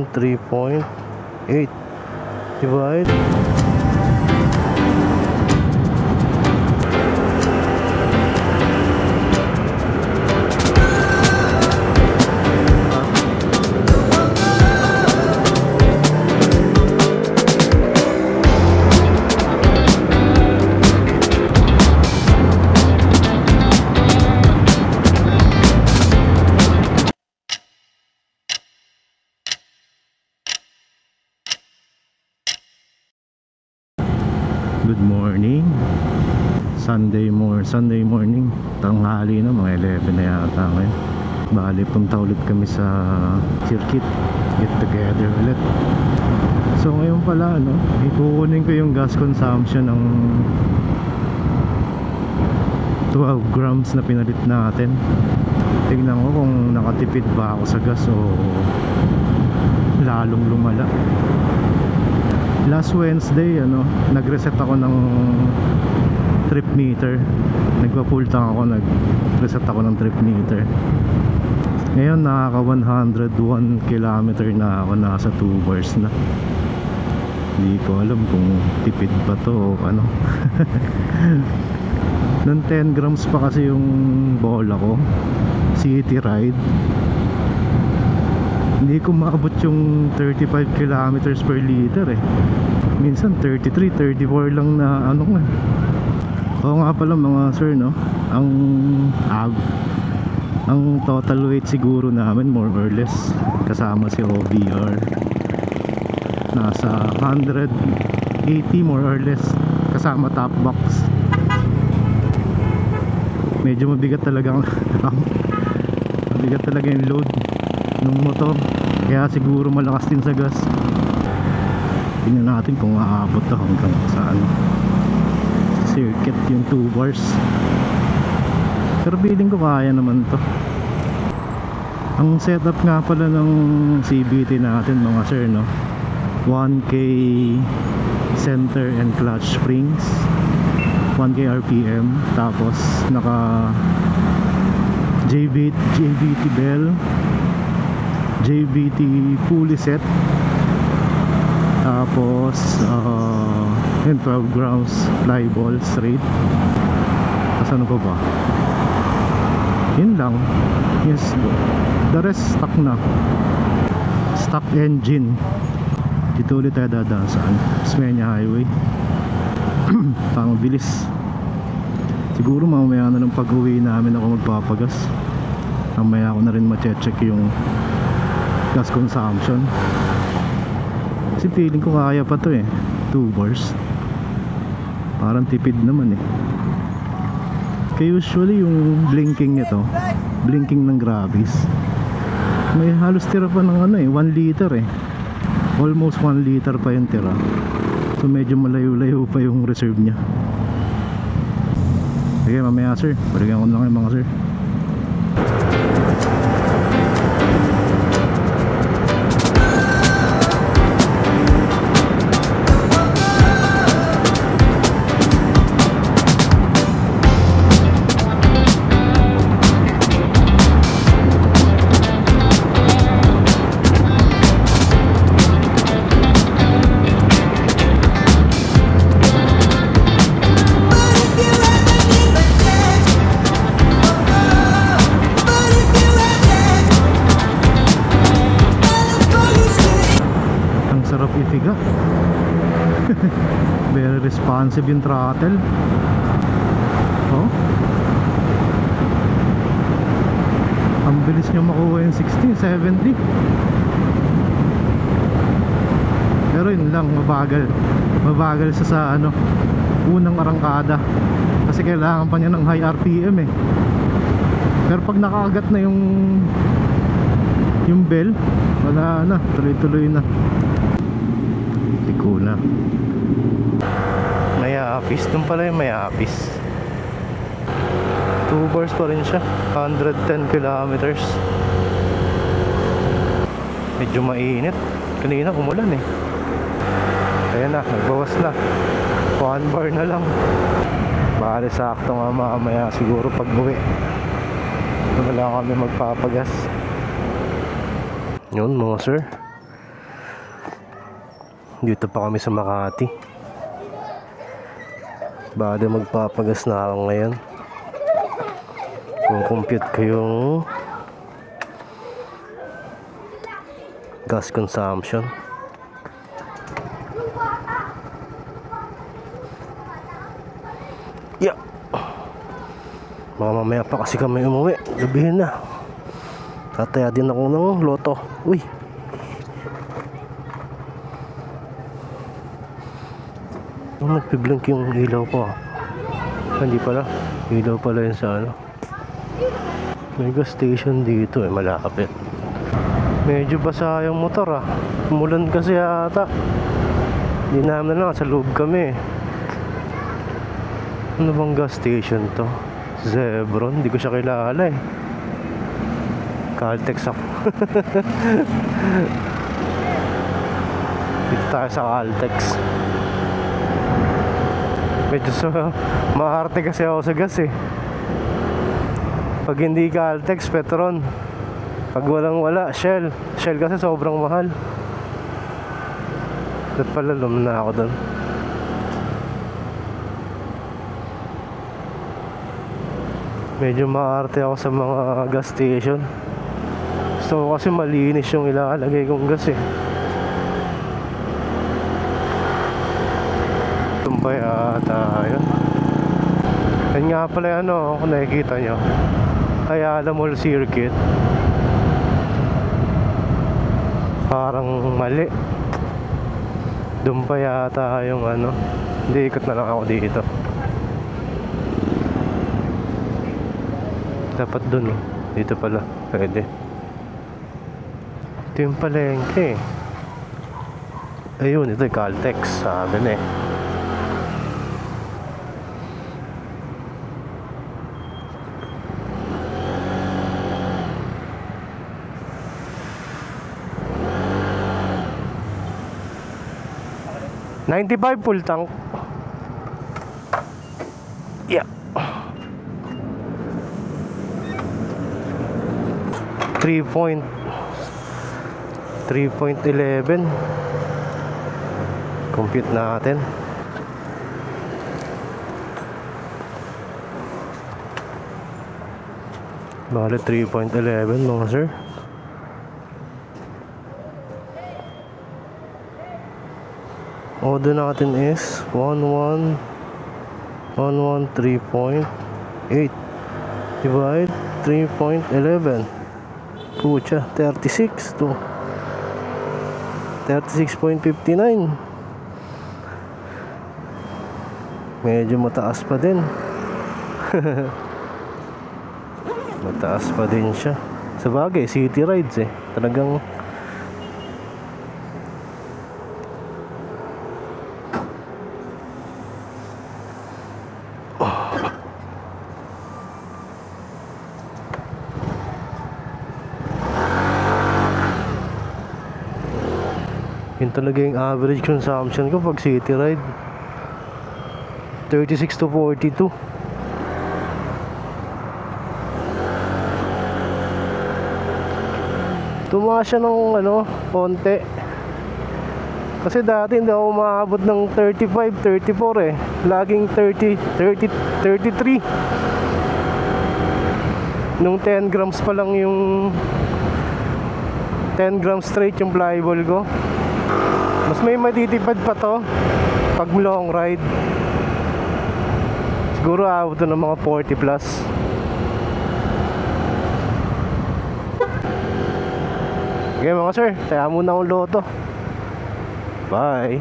naman 3.8 divide. Good morning. Sunday morning. Tanghali na, mga 11 na yata ngayon. Bali, punta ulit kami sa circuit. Get together ulit. So ngayon pala, ikukunin ko yung gas consumption ng 12 grams na pinalit natin. Tignan ko kung nakatipid ba ako sa gas o lalong lumala. Last Wednesday, nag-reset ako ng trip meter. Nagpa-full tank ako, nag-reset ako ng trip meter. Ngayon nakaka 101 kilometer na ako, nasa 2 bars na. Hindi ko alam kung tipid pa to o ano. Nung 10 grams pa kasi yung bola ko, city ride. Hindi ko maabot yung 35 kilometers per liter eh. Minsan 33, 34 lang na nga. Oo nga pala mga sir, ang total weight siguro namin more or less kasama si OBR nasa 180 more or less kasama top box. Medyo mabigat talaga mabigat talaga yung load ng motor, kaya siguro malakas din sa gas. Tingnan natin kung aabot to hanggang sa circuit yung 2 bars. Pero feeling ko kaya naman to. Ang setup nga pala ng CVT natin mga sir, 1K center and clutch springs, 1K RPM, tapos naka JBT bell, JBT pulley set, tapos 12 grams fly ball straight. Tapos ano pa ba? Yun lang. Yes, the rest stock na, stock engine. Dito ulit tayo dadaan saan? Smenia Highway. Pang bilis. Siguro mamaya na ng pag-uwi namin ako magpapagas. Mamaya ako na rin ma-check yung gas consumption. Kasi feeling ko kaya pa to 2 bars. Parang tipid naman Kaya usually yung blinking nito, blinking ng Gravis, may halos tira pa ng 1 liter almost 1 liter pa yung tira. So medyo malayo-layo pa yung reserve nya. Sige mamaya sir, balikan ko na kayo mga sir. Ipiga. Very responsive yung throttle. Ang bilis nyo makuha yung 60, 70. Pero yun lang, mabagal siya sa unang arangkada, kasi kailangan pa niya ng high RPM Pero pag nakakagat na yung bell, wala na, tuloy-tuloy na. Tiko na. May apis, dun pala yung may apis. 2 bars pa rin siya, 110 kilometers. Medyo mainit. Kanina umulan Ayan na, nagbawas na. 1 bar na lang. Bale sakto nga mamaya siguro pag uwi. Wala kami magpapagas. Yun mga sir, Dito pa kami sa Makati. Bale magpapagas na ako ngayon. Kung compute ko yung gas consumption. Yeah. Baka mamaya pa kasi kami umuwi. Gabihin na. Tataya din ako ng loto. Uy. Nagpiblink yung ilaw ko ah. Hindi pala. Ilaw pala yun sa ano. May gas station dito malapit. Medyo basa yung motor ah. Umulan kasi ata. Hindi namin na lang. Sa loob kami. Ano bang gas station to? Zebron, hindi ko siya kilala eh. Caltex ako. Dito tayo sa Caltex. Medyo maarte kasi ako sa gas eh. Pag hindi Caltex, Petron. Pag walang wala, Shell. Shell kasi sobrang mahal. Dapat pala lumna ako doon. Medyo maarte ako sa mga gas station. Gusto ko kasi malinis yung ilalagay kong gas eh. Tumbay ata yun. Yan nga pala ano, kung nakikita nyo, Ayala Mall Circuit. Parang mali. Doon pa yata yung ano. Hindi, ikot na lang ako dito. Dapat dun oh. Dito pala, pwede. Ito yung palengke. Ayun, ito yung Caltex. Sabi na eh. $95 full tank. Yeah. 3.11 compute natin. Bale 3.11 mga sir. Order natin is 113.8 divide 3.11. Pucha, 36 to 36.59. Medyo mataas pa din. Mataas pa din siya. Sabagay, city rides eh. Talagang yun talaga yung average consumption ko pag city ride. 36 to 42. Tumaas siya ng ano, konti. Kasi dati hindi ako maabot ng 35, 34 eh. Laging 30, 30, 33. Nung 10 grams pa lang yung 10 grams straight yung flyball ko. Mas may matitipad pa to pag long ride. Siguro abot to ng mga 40 plus. Okay mga sir, kaya muna akong loto. Bye.